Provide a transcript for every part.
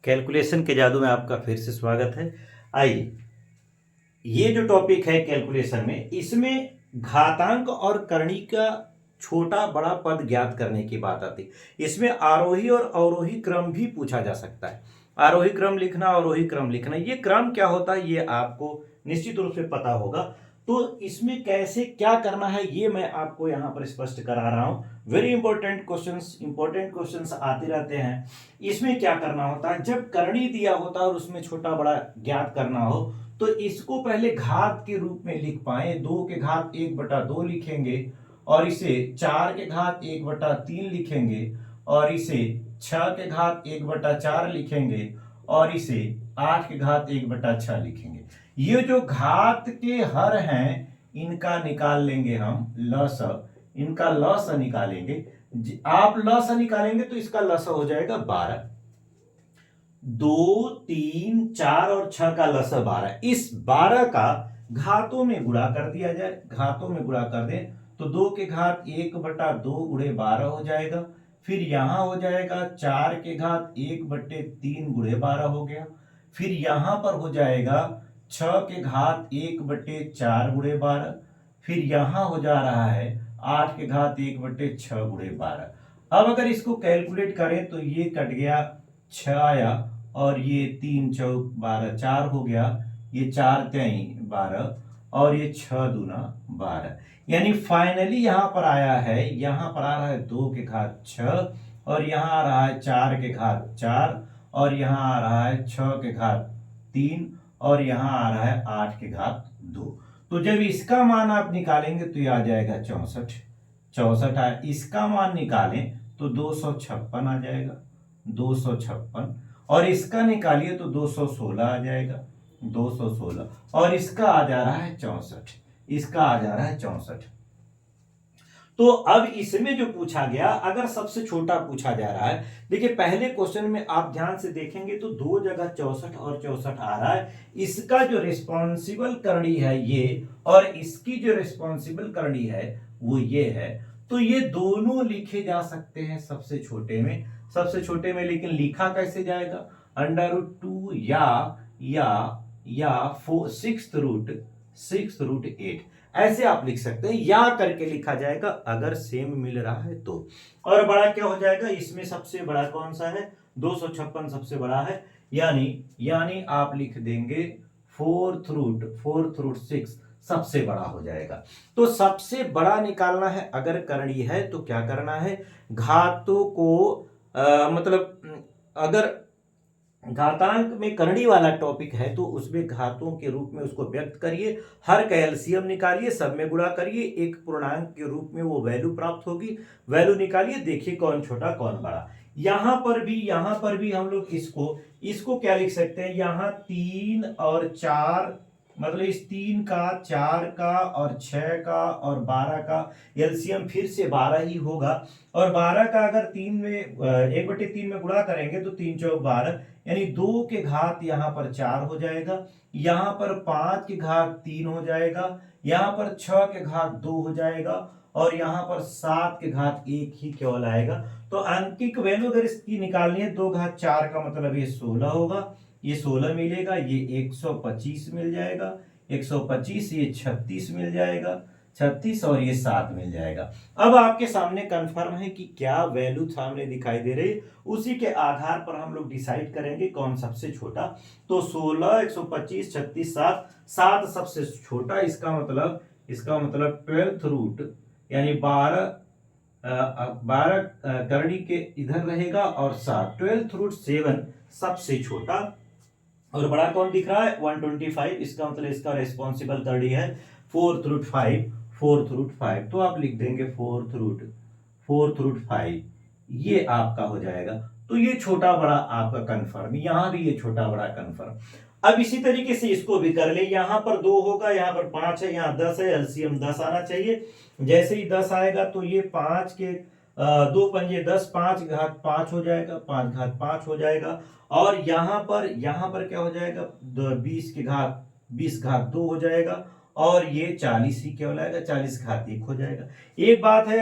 Calculation के जादू में आपका फिर से स्वागत है। आइए, ये जो टॉपिक है कैलकुलेशन में, इसमें घातांक और करणी का छोटा बड़ा पद ज्ञात करने की बात आती। इसमें आरोही और अवरोही क्रम भी पूछा जा सकता है। आरोही क्रम लिखना, अवरोही क्रम लिखना, ये क्रम क्या होता है ये आपको निश्चित रूप से पता होगा। तो इसमें कैसे क्या करना है ये मैं आपको यहां पर स्पष्ट करा रहा हूं। वेरी इंपॉर्टेंट क्वेश्चंस आते रहते हैं। इसमें क्या करना होता है, जब करणी दिया होता है और उसमें छोटा बड़ा ज्ञात करना हो तो इसको पहले घात के रूप में लिख पाए। 2 के घात 1/2 लिखेंगे और इसे 4 के घात 1/3 लिखेंगे और इसे 6 के घात 1/4 लिखेंगे और इसे 8 के घात 1/6 लिखेंगे। ये जो घात के हर हैं इनका निकाल लेंगे हम लस, इनका लस निकालेंगे। आप लस निकालेंगे तो इसका लस हो जाएगा 12। 2, 3, 4 और 6 का लस 12। इस 12 का घातों में गुणा कर दिया जाए। घातों में गुणा कर दें तो 2 के घात 1/2 गुणे 12 हो जाएगा। फिर यहां हो जाएगा 4 के घात 1/3 गुणे 12 हो गया। फिर यहां पर हो जाएगा 6 के घात 1/4 गुणे 12। फिर यहां हो जा रहा है 8 के घात 1/6 गुणे 12। अब अगर इसको कैलकुलेट करें तो ये कट गया 6 आया और ये 3 चौक 12 4 हो गया। ये 4 3 12 और ये 6 दूना 12। यानी फाइनली यहां पर आया है, यहां पर आ रहा है 2 के घात 6 और यहां आ रहा है 4 के घात 4 और यहां आ रहा है 6 के घात 3 और यहां आ रहा है 8 के घात 2। तो जब इसका मान आप निकालेंगे तो ये आ जाएगा 64। 64 आया। इसका मान निकालें तो 256 आ जाएगा, 256। और इसका निकालिए तो 216 आ जाएगा, 216। और इसका आ जा रहा है 64, इसका आ जा रहा है 64। तो अब इसमें जो पूछा गया, अगर सबसे छोटा पूछा जा रहा है, देखिए पहले क्वेश्चन में आप ध्यान से देखेंगे तो 2 जगह 64 और 64 आ रहा है। इसका जो रिस्पॉन्सिबल करणी है ये, और इसकी जो रिस्पॉन्सिबल करणी है वो ये है। तो ये दोनों लिखे जा सकते हैं सबसे छोटे में, सबसे छोटे में। लेकिन लिखा कैसे जाएगा, √2 या 6√8 ऐसे आप लिख सकते हैं, या करके लिखा जाएगा अगर सेम मिल रहा है तो। और बड़ा क्या हो जाएगा, इसमें सबसे बड़ा कौन सा है, 256 सबसे बड़ा है। यानी आप लिख देंगे 4√6 सबसे बड़ा हो जाएगा। तो सबसे बड़ा निकालना है अगर करणी है तो क्या करना है, घातों को मतलब अगर घातांक में करणी वाला टॉपिक है तो उसमें घातों के रूप में उसको व्यक्त करिए, हर का एलसीएम निकालिए, सब में गुणा करिए, एक पूर्णांक के रूप में वो वैल्यू प्राप्त होगी। वैल्यू निकालिए, देखिए कौन छोटा कौन बड़ा। यहां पर भी हम लोग इसको क्या लिख सकते हैं, यहां 3 और 4, मतलब इस 3 का 4 का और 6 का और 12 का एलसीएम फिर से 12 ही होगा। और 12 का अगर 3 में 1/3 में गुणा करेंगे तो 3 चौक 12, यानी 2 के घात यहां पर 4 हो जाएगा, यहां पर 5 के घात 3 हो जाएगा, यहां पर 6 के घात 2 हो जाएगा और यहां पर 7 के घात 1 ही केवल आएगा। तो अंकिक वैल्यू अगर इसकी निकालनी है, 2 घात 4 का मतलब ये 16 होगा, ये 16 मिलेगा, ये 125 मिल जाएगा, 125, ये 36 मिल जाएगा, 36 और ये 7 मिल जाएगा। अब आपके सामने कंफर्म है कि क्या वैल्यू सामने दिखाई दे रही, उसी के आधार पर हम लोग डिसाइड करेंगे कौन सबसे छोटा। तो 16, 125, 36, 7, 7 सबसे छोटा। इसका मतलब 12th रूट, यानी 12 करणी के इधर रहेगा और 7, 12th रूट 7 सबसे छोटा। और बड़ा कौन दिख रहा है, 125। इसका मतलब इसका रेस्पॉन्सिबल करणी है 4th रूट 5। तो आप लिख देंगे 4th रूट 5, ये आपका हो जाएगा। तो ये छोटा बड़ा आपका कंफर्म, यहां भी ये छोटा बड़ा कंफर्म। अब इसी तरीके से इसको भी कर ले, यहां पर 2 होगा, यहां पर 5 है, यहां 10 है, एलसीएम 10 आना चाहिए। जैसे ही 10 आएगा तो ये 5 के 2 पंजे 10, 5 घात 5 हो जाएगा, 5 घात 5 हो जाएगा। और यहां पर क्या हो जाएगा, 20 घात 2 हो जाएगा और ये 40 ही केवल आएगा, 40 घात 1 हो जाएगा। एक बात है,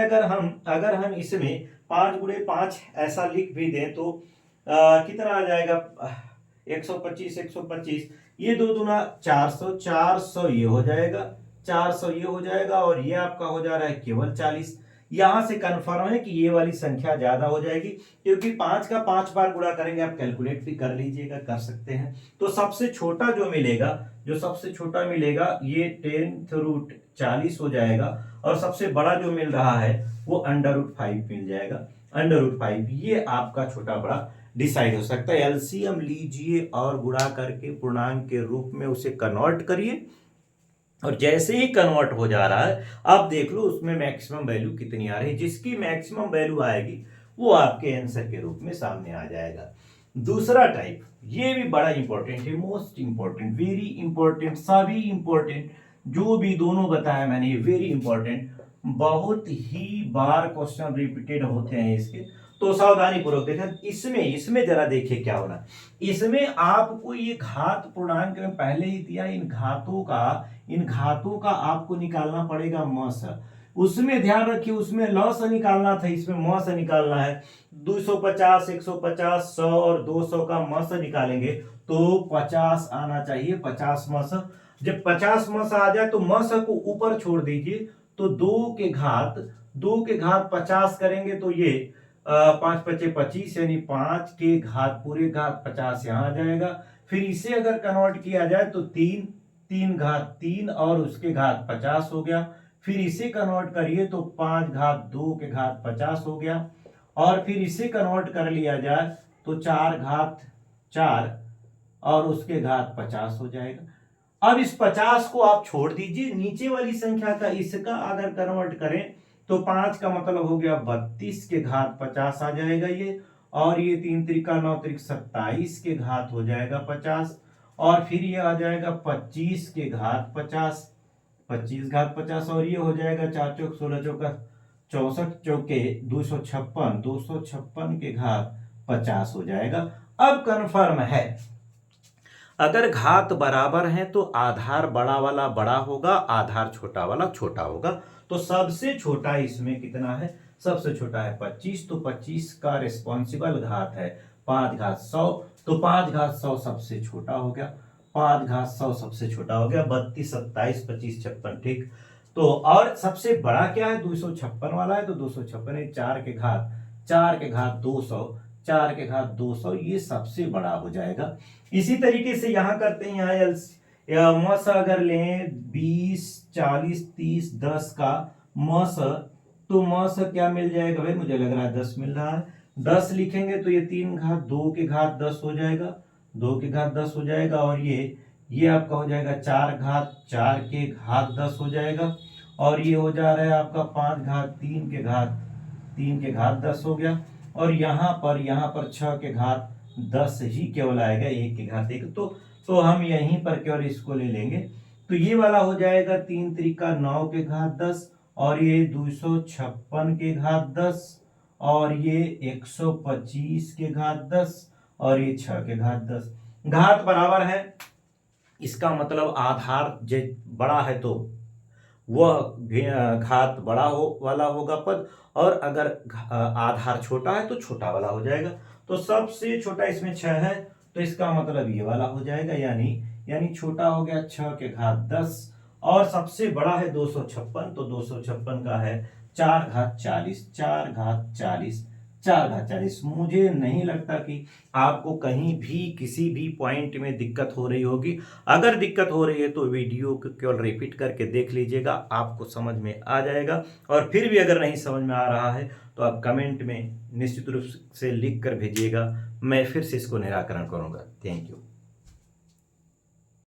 अगर हम इसमें 5 गुणे 5 ऐसा लिख भी दें तो कितना आ जाएगा 125 125, ये 2 दूना 400, 400 ये हो जाएगा, 400 ये हो जाएगा, और ये आपका हो जा रहा है केवल 40। यहां से कंफर्म है कि ये वाली संख्या ज्यादा हो जाएगी, क्योंकि 5 का 5 बार गुणा करेंगे, आप कैलकुलेट भी कर लीजिएगा, कर सकते हैं। तो सबसे छोटा जो मिलेगा, जो सबसे छोटा मिलेगा ये 10⁻40 हो जाएगा, और सबसे बड़ा जो मिल रहा है वो √5 मिल जाएगा। √5 ये आपका छोटा बड़ा डिसाइड हो सकता है। एलसीएम लीजिए और गुणा करके पूर्णांक के रूप में उसे कन्वर्ट करिए, और जैसे ही कन्वर्ट हो जा रहा है आप देख लो उसमें मैक्सिमम वैल्यू कितनी आ रही है। जिसकी मैक्सिमम वैल्यू आएगी वो आपके आंसर के रूप में सामने आ जाएगा। दूसरा टाइप, ये भी बड़ा इंपॉर्टेंट है, मोस्ट इंपॉर्टेंट, वेरी इंपॉर्टेंट, सभी इंपॉर्टेंट, जो भी दोनों बताया मैंने ये वेरी इंपॉर्टेंट, बहुत ही बार क्वेश्चन रिपीटेड होते हैं इसके, तो सावधानी पूर्वक देखें। इसमें इसमें जरा देखिए क्या होना, इसमें आपको ये घात पूर्णांक में पहले ही दिया, इन घातों का आपको निकालना पड़ेगा म से। उसमें ध्यान रखिए, उसमें ल से निकालना था, इसमें म से निकालना है। 250 150 100 और 200 का म से निकालेंगे तो 50 आना चाहिए, 50 म से। जब 50 म से आ जाए तो म से को ऊपर छोड़ दीजिए, तो 2 के घात 50 करेंगे तो ये 5 × 5 = 25, यानी 5 के घात पूरे घात 50 यहाँ आ जाएगा। फिर इसे अगर कन्वर्ट किया जाए तो 3 घात 3 और उसके घात 50 हो गया। फिर इसे कन्वर्ट करिए तो 5 घात 2 के घात 50 हो गया, और फिर इसे कन्वर्ट कर लिया जाए तो 4 घात 4 और उसके घात 50 हो जाएगा। अब इस 50 को आप छोड़ दीजिए, नीचे वाली संख्या का इसका अगर कन्वर्ट करें तो 5 का मतलब हो गया 32 के घात 50 आ जाएगा ये, और ये 3 त्रिका 9 त्रिक 27 के घात हो जाएगा 50, और फिर ये आ जाएगा 25 के घात 50, 25 घात 50, और ये हो जाएगा 4 चौक 16 चौका 64 चौके 256, 256 के घात 50 हो जाएगा। अब कंफर्म है, अगर घात बराबर है तो आधार बड़ा वाला बड़ा होगा, आधार छोटा वाला छोटा होगा। तो सबसे छोटा इसमें कितना है, सबसे छोटा है 25, तो 25 का रिस्पॉन्सिबल घात है 5 घात 100, तो 5 घात 100 सबसे छोटा हो गया, 5 घात 100 सबसे छोटा हो गया। 32 27 25 56, ठीक। तो और सबसे बड़ा क्या है, 256 वाला है, तो 256 है 4 के घात 200, 4 के घात 200 ये सबसे बड़ा हो जाएगा। इसी तरीके से यहां करते हैं, यहाँ मस अगर लें 20 40 30 10 का मस, तो मस क्या मिल जाएगा भाई, मुझे लग रहा है 10 मिल रहा है। 10 लिखेंगे तो ये 3 घात 2 के घात 10 हो जाएगा, 2 के घात 10 हो जाएगा, और ये आपका हो जाएगा 4 घात 4 के घात 10 हो जाएगा, और ये हो जा रहा है आपका 5 घात 3 के घात 10 हो गया, और यहाँ पर 6 के घात 10 ही केवल आएगा, 1 के घात 1, तो हम यहीं पर केवल इसको ले लेंगे। तो ये वाला हो जाएगा 3 त्रिका 9 के घात 10, और ये 256 के घात 10, और ये 125 के घात 10, और ये 6 के घात 10। घात बराबर है, इसका मतलब आधार बड़ा है तो वह घात बड़ा वाला होगा पद, और अगर आधार छोटा है तो छोटा वाला हो जाएगा। तो सबसे छोटा इसमें 6 है, तो इसका मतलब ये वाला हो जाएगा, यानी छोटा हो गया 6 के घात 10, और सबसे बड़ा है 256, तो 256 का है 4 घात 40, 4 घात 40, 4 घात 40। मुझे नहीं लगता कि आपको कहीं भी किसी भी पॉइंट में दिक्कत हो रही होगी। अगर दिक्कत हो रही है तो वीडियो को केवल रिपीट करके देख लीजिएगा, आपको समझ में आ जाएगा। और फिर भी अगर नहीं समझ में आ रहा है तो आप कमेंट में निश्चित रूप से लिख कर भेजिएगा, मैं फिर से इसको निराकरण करूंगा। Thank you.